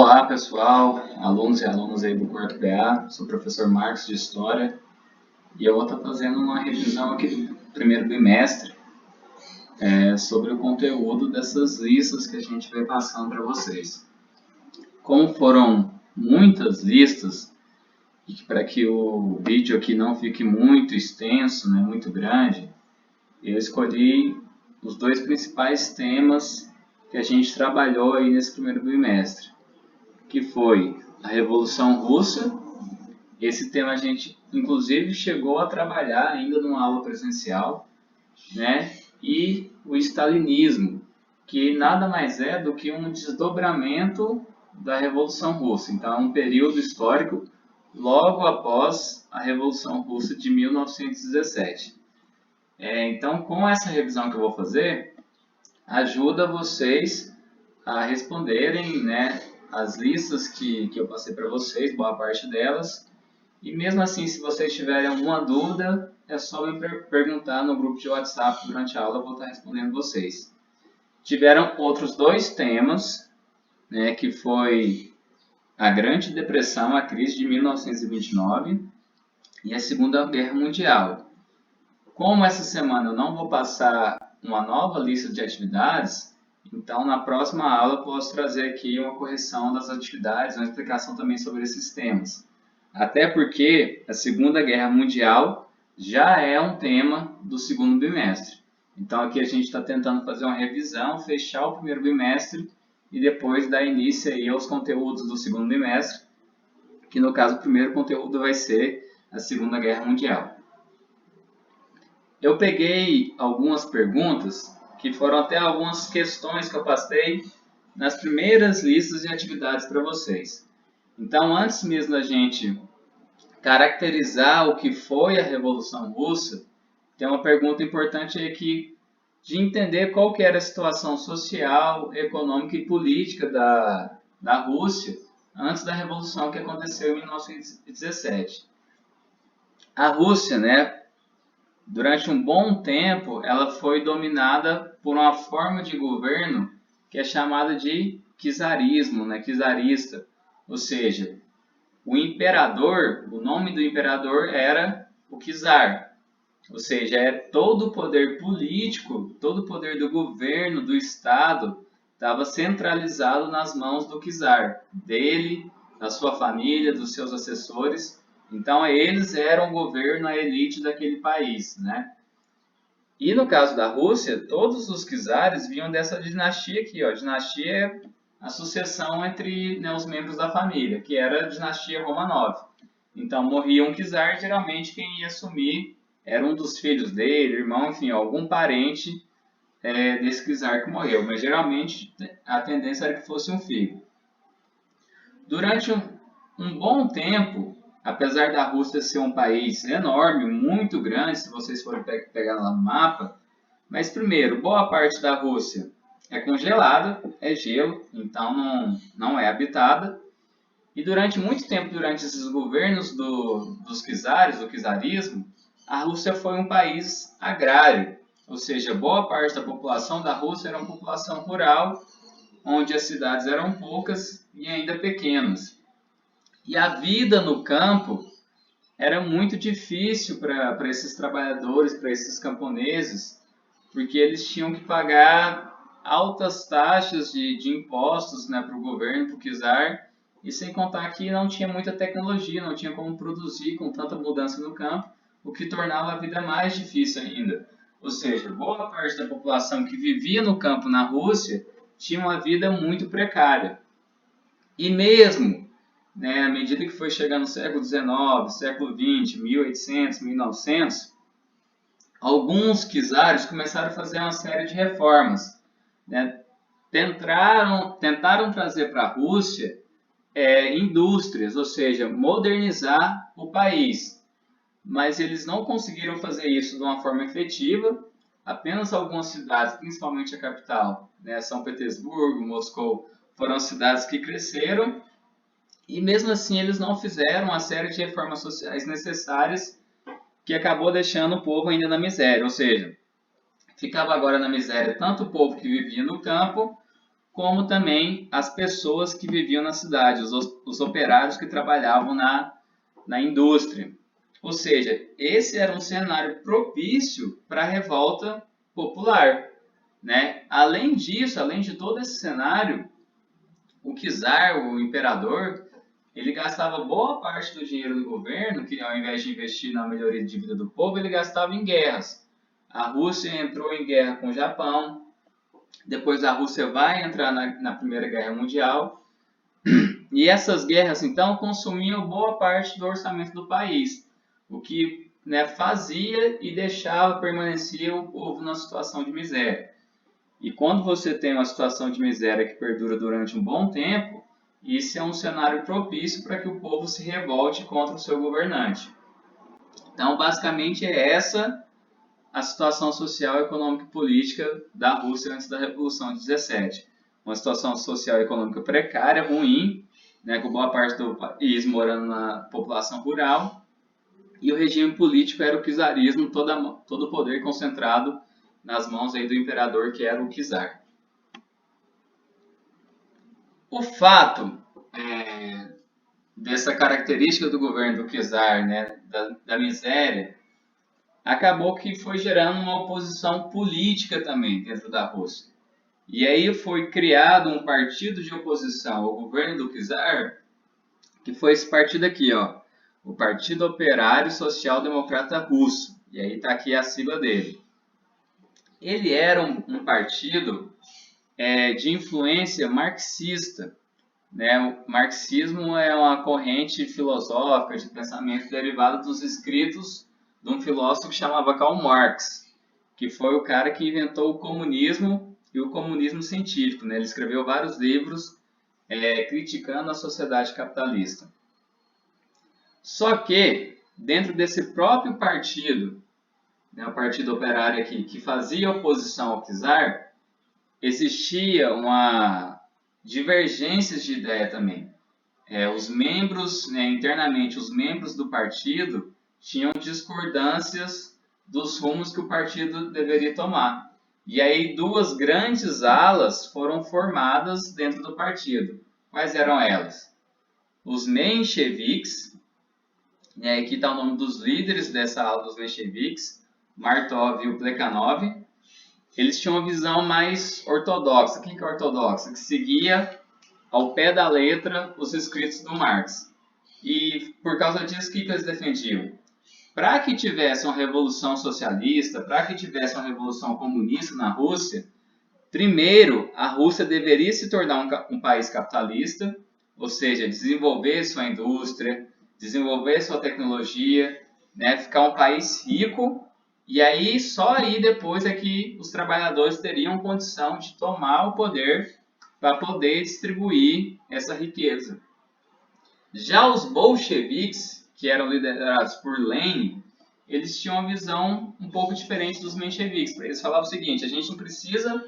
Olá pessoal, alunos e alunas aí do quarto PA, sou o professor Marcos de História e eu vou estar fazendo uma revisão aqui do primeiro bimestre sobre o conteúdo dessas listas que a gente vai passando para vocês. Como foram muitas listas, e para que o vídeo aqui não fique muito extenso, né, muito grande, eu escolhi os dois principais temas que a gente trabalhou aí nesse primeiro bimestre, que foi a Revolução Russa. Esse tema a gente, inclusive, chegou a trabalhar ainda numa aula presencial, né? E o stalinismo, que nada mais é do que um desdobramento da Revolução Russa. Então, é um período histórico logo após a Revolução Russa de 1917. Então, com essa revisão que eu vou fazer, ajuda vocês a responderem, né, as listas que eu passei para vocês, boa parte delas. E mesmo assim, se vocês tiverem alguma dúvida, é só me perguntar no grupo de WhatsApp durante a aula, eu vou estar respondendo vocês. Tiveram outros dois temas, né, que foi a Grande Depressão, a crise de 1929 e a Segunda Guerra Mundial. Como essa semana eu não vou passar uma nova lista de atividades, então na próxima aula eu posso trazer aqui uma correção das atividades, uma explicação também sobre esses temas. Até porque a Segunda Guerra Mundial já é um tema do segundo bimestre. Então aqui a gente está tentando fazer uma revisão, fechar o primeiro bimestre e depois dar início aí aos conteúdos do segundo bimestre, que no caso o primeiro conteúdo vai ser a Segunda Guerra Mundial. Eu peguei algumas perguntas que foram até algumas questões que eu passei nas primeiras listas de atividades para vocês. Então, antes mesmo da gente caracterizar o que foi a Revolução Russa, tem uma pergunta importante aqui de entender qual que era a situação social, econômica e política da Rússia antes da Revolução que aconteceu em 1917. A Rússia, né? Durante um bom tempo, ela foi dominada por uma forma de governo que é chamada de czarismo, né? Czarista. Ou seja, o imperador, o nome do imperador era o czar. Ou seja, todo o poder político, todo o poder do governo, do Estado, estava centralizado nas mãos do czar, dele, da sua família, dos seus assessores. Então, eles eram o governo, a elite daquele país, né? E no caso da Rússia, todos os czares vinham dessa dinastia aqui, ó. Dinastia é a sucessão entre, né, os membros da família, que era a dinastia Romanov. Então, morria um czar, geralmente quem ia assumir era um dos filhos dele, irmão, enfim, algum parente desse czar que morreu. Mas geralmente a tendência era que fosse um filho. Durante um bom tempo, apesar da Rússia ser um país enorme, muito grande, se vocês forem pegar lá no mapa, mas primeiro, boa parte da Rússia é congelada, é gelo, então não é habitada. E durante muito tempo, durante esses governos dos czares, do czarismo, a Rússia foi um país agrário, ou seja, boa parte da população da Rússia era uma população rural, onde as cidades eram poucas e ainda pequenas. E a vida no campo era muito difícil para esses trabalhadores, para esses camponeses, porque eles tinham que pagar altas taxas de impostos, né, para o governo, para o czar, e sem contar que não tinha muita tecnologia, não tinha como produzir com tanta mudança no campo, o que tornava a vida mais difícil ainda. Ou seja, boa parte da população que vivia no campo na Rússia tinha uma vida muito precária. E mesmo, né, à medida que foi chegando no século XIX, século XX, 1800, 1900, alguns czares começaram a fazer uma série de reformas, né? Tentaram trazer para a Rússia indústrias, ou seja, modernizar o país. Mas eles não conseguiram fazer isso de uma forma efetiva. Apenas algumas cidades, principalmente a capital, né, São Petersburgo, Moscou, foram cidades que cresceram. E mesmo assim eles não fizeram uma série de reformas sociais necessárias que acabou deixando o povo ainda na miséria. Ou seja, ficava agora na miséria tanto o povo que vivia no campo, como também as pessoas que viviam na cidade, os operários que trabalhavam na indústria. Ou seja, esse era um cenário propício para a revolta popular, né? Além disso, além de todo esse cenário, o czar, o imperador, ele gastava boa parte do dinheiro do governo, que ao invés de investir na melhoria de vida do povo, ele gastava em guerras. A Rússia entrou em guerra com o Japão, depois a Rússia vai entrar na Primeira Guerra Mundial, e essas guerras então consumiam boa parte do orçamento do país, o que, né, fazia e permanecia o povo na situação de miséria. E quando você tem uma situação de miséria que perdura durante um bom tempo, isso é um cenário propício para que o povo se revolte contra o seu governante. Então, basicamente, é essa a situação social, econômica e política da Rússia antes da Revolução de 17. Uma situação social e econômica precária, ruim, né, com boa parte do país morando na população rural, e o regime político era o czarismo, todo o poder concentrado nas mãos aí do imperador, que era o czar. O fato dessa característica do governo do czar, né, da miséria, acabou que foi gerando uma oposição política também dentro da Rússia. E aí foi criado um partido de oposição ao governo do czar, que foi esse partido aqui, ó, o Partido Operário Social Democrata Russo. E aí está aqui a sigla dele. Ele era um partido de influência marxista, né? O marxismo é uma corrente filosófica de pensamento derivada dos escritos de um filósofo que chamava Karl Marx, que foi o cara que inventou o comunismo e o comunismo científico, né? Ele escreveu vários livros criticando a sociedade capitalista. Só que, dentro desse próprio partido, né, o Partido Operário aqui, que fazia oposição ao czar, existia uma divergências de ideia também. Os membros, né, internamente, os membros do partido tinham discordâncias dos rumos que o partido deveria tomar. E aí duas grandes alas foram formadas dentro do partido. Quais eram elas? Os mencheviques, né, aqui está o nome dos líderes dessa ala dos mencheviques, Martov e o Plekhanov. Eles tinham uma visão mais ortodoxa. O que é ortodoxa? Que seguia ao pé da letra os escritos do Marx. E por causa disso, o que eles defendiam? Para que tivesse uma revolução socialista, para que tivesse uma revolução comunista na Rússia, primeiro a Rússia deveria se tornar um país capitalista, ou seja, desenvolver sua indústria, desenvolver sua tecnologia, né, ficar um país rico. E aí, só aí depois é que os trabalhadores teriam condição de tomar o poder para poder distribuir essa riqueza. Já os bolcheviques, que eram liderados por Lenin, eles tinham uma visão um pouco diferente dos mencheviques. Eles falavam o seguinte: a gente não precisa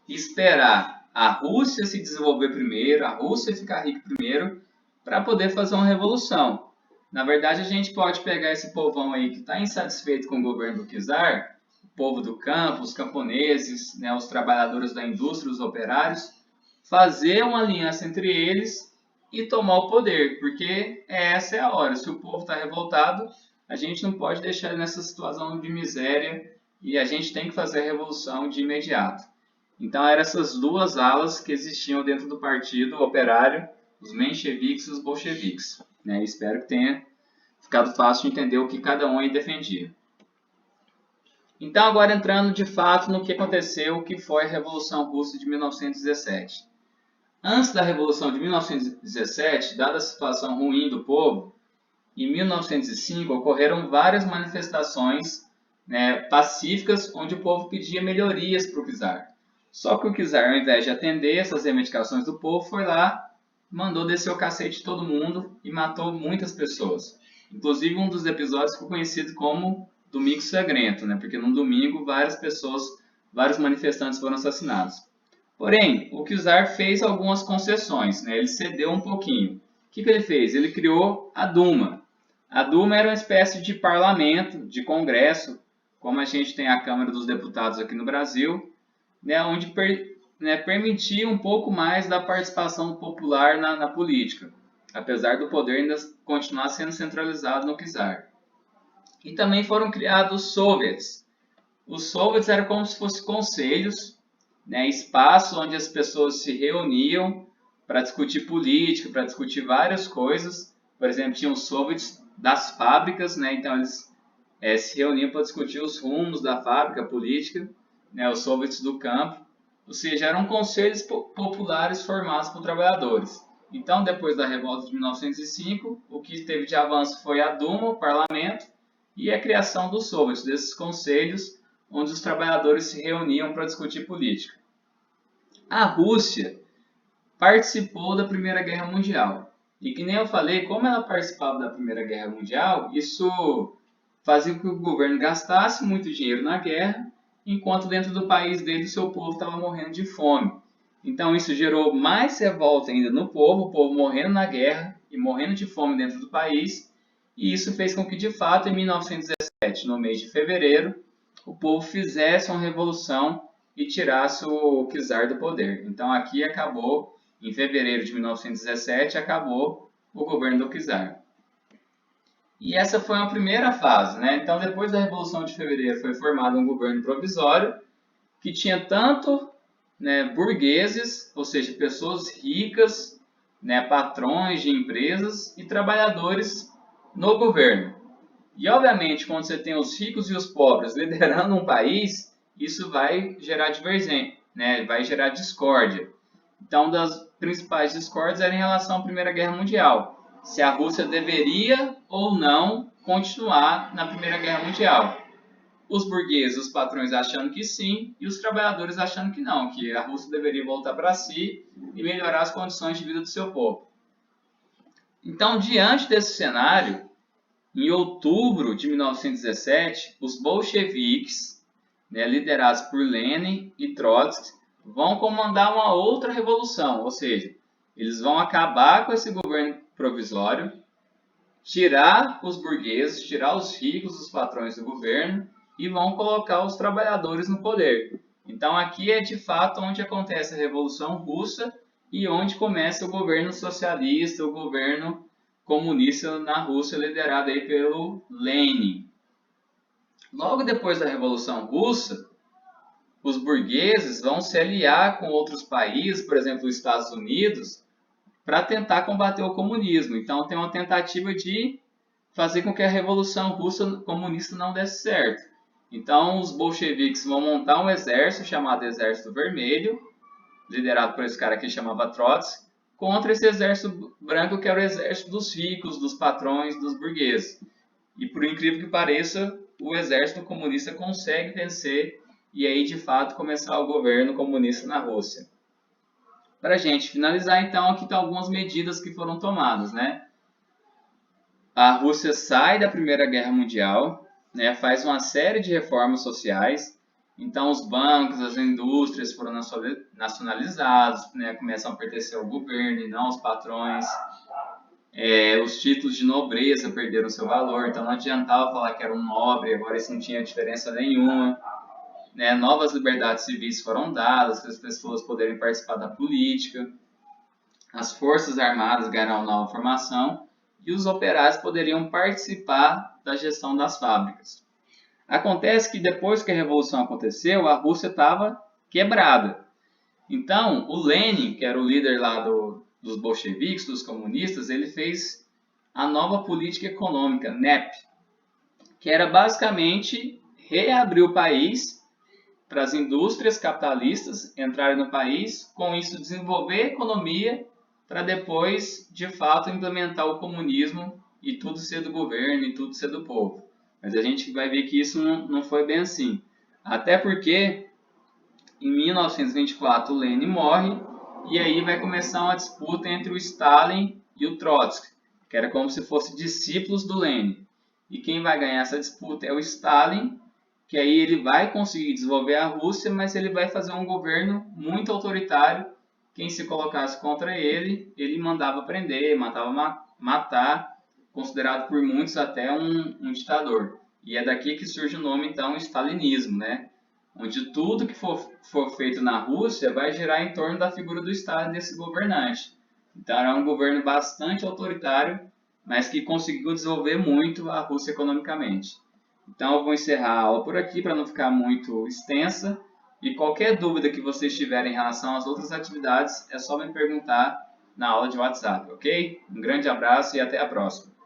esperar a Rússia se desenvolver primeiro, a Rússia ficar rica primeiro, para poder fazer uma revolução. Na verdade, a gente pode pegar esse povão aí que está insatisfeito com o governo do czar, o povo do campo, os camponeses, né, os trabalhadores da indústria, os operários, fazer uma aliança entre eles e tomar o poder, porque essa é a hora. Se o povo está revoltado, a gente não pode deixar ele nessa situação de miséria e a gente tem que fazer a revolução de imediato. Então, eram essas duas alas que existiam dentro do partido operário, os mencheviques e os bolcheviques. Né? Espero que tenha ficado fácil de entender o que cada um aí defendia. Então, agora entrando de fato no que aconteceu, que foi a Revolução Russa de 1917. Antes da Revolução de 1917, dada a situação ruim do povo, em 1905 ocorreram várias manifestações, né, pacíficas, onde o povo pedia melhorias para o czar. Só que o czar, ao invés de atender essas reivindicações do povo, foi lá, mandou descer o cacete de todo mundo e matou muitas pessoas. Inclusive, um dos episódios ficou conhecido como Domingo Sangrento, né? Porque num domingo vários manifestantes foram assassinados. Porém, o czar fez algumas concessões, né? Ele cedeu um pouquinho. O que ele fez? Ele criou a Duma. A Duma era uma espécie de parlamento, de congresso, como a gente tem a Câmara dos Deputados aqui no Brasil, né? Onde né, permitia um pouco mais da participação popular na política, apesar do poder ainda continuar sendo centralizado no czar. E também foram criados soviets. Os soviets eram como se fossem conselhos, né, espaços onde as pessoas se reuniam para discutir política, para discutir várias coisas. Por exemplo, tinham os soviets das fábricas, né, então eles se reuniam para discutir os rumos da fábrica, política, né, os soviets do campo. Ou seja, eram conselhos populares formados por trabalhadores. Então, depois da revolta de 1905, o que teve de avanço foi a Duma, o parlamento, e a criação dos soviets, desses conselhos onde os trabalhadores se reuniam para discutir política. A Rússia participou da Primeira Guerra Mundial. E que nem eu falei, como ela participava da Primeira Guerra Mundial, isso fazia com que o governo gastasse muito dinheiro na guerra, enquanto dentro do país dele o seu povo estava morrendo de fome. Então isso gerou mais revolta ainda no povo, o povo morrendo na guerra e morrendo de fome dentro do país, e isso fez com que de fato em 1917, no mês de fevereiro, o povo fizesse uma revolução e tirasse o czar do poder. Então aqui acabou, em fevereiro de 1917, acabou o governo do czar. E essa foi a primeira fase, né? Então, depois da Revolução de Fevereiro, foi formado um governo provisório que tinha tanto, né, burgueses, ou seja, pessoas ricas, né, patrões de empresas e trabalhadores no governo. E, obviamente, quando você tem os ricos e os pobres liderando um país, isso vai gerar divergência, né? Vai gerar discórdia. Então, uma das principais discórdias era em relação à Primeira Guerra Mundial. Se a Rússia deveria ou não continuar na Primeira Guerra Mundial. Os burgueses, os patrões achando que sim, e os trabalhadores achando que não, que a Rússia deveria voltar para si e melhorar as condições de vida do seu povo. Então, diante desse cenário, em outubro de 1917, os bolcheviques, né, liderados por Lenin e Trotsky, vão comandar uma outra revolução, ou seja, eles vão acabar com esse governo provisório, tirar os burgueses, tirar os ricos, os patrões do governo e vão colocar os trabalhadores no poder. Então aqui é de fato onde acontece a Revolução Russa e onde começa o governo socialista, o governo comunista na Rússia, liderado aí pelo Lenin. Logo depois da Revolução Russa, os burgueses vão se aliar com outros países, por exemplo, os Estados Unidos, para tentar combater o comunismo. Então tem uma tentativa de fazer com que a Revolução Russa comunista não desse certo. Então os bolcheviques vão montar um exército chamado Exército Vermelho, liderado por esse cara que chamava Trotsky, contra esse exército branco que era o exército dos ricos, dos patrões, dos burgueses. E por incrível que pareça, o exército comunista consegue vencer e aí de fato começar o governo comunista na Rússia. Para a gente finalizar, então, aqui estão algumas medidas que foram tomadas, né? A Rússia sai da Primeira Guerra Mundial, né? Faz uma série de reformas sociais. Então, os bancos, as indústrias foram nacionalizados, né? Começam a pertencer ao governo e não aos patrões. Os títulos de nobreza perderam seu valor, então não adiantava falar que era um nobre, agora isso não tinha diferença nenhuma. Né, novas liberdades civis foram dadas para as pessoas poderem participar da política, as forças armadas ganharam nova formação e os operários poderiam participar da gestão das fábricas. Acontece que depois que a Revolução aconteceu, a Rússia estava quebrada. Então, o Lenin, que era o líder lá dos bolcheviques, dos comunistas, ele fez a nova política econômica, NEP, que era basicamente reabrir o país para as indústrias capitalistas entrarem no país, com isso desenvolver a economia para depois, de fato, implementar o comunismo e tudo ser do governo e tudo ser do povo. Mas a gente vai ver que isso não foi bem assim. Até porque, em 1924, o Lenin morre e aí vai começar uma disputa entre o Stalin e o Trotsky, que era como se fossem discípulos do Lenin. E quem vai ganhar essa disputa é o Stalin, que aí ele vai conseguir desenvolver a Rússia, mas ele vai fazer um governo muito autoritário. Quem se colocasse contra ele, ele mandava prender, mandava matar, considerado por muitos até um ditador. E é daqui que surge o nome, então, stalinismo, né? onde tudo que for feito na Rússia vai girar em torno da figura do Estado desse governante. Então era um governo bastante autoritário, mas que conseguiu desenvolver muito a Rússia economicamente. Então eu vou encerrar a aula por aqui para não ficar muito extensa. E qualquer dúvida que vocês tiverem em relação às outras atividades, é só me perguntar na aula de WhatsApp, ok? Um grande abraço e até a próxima!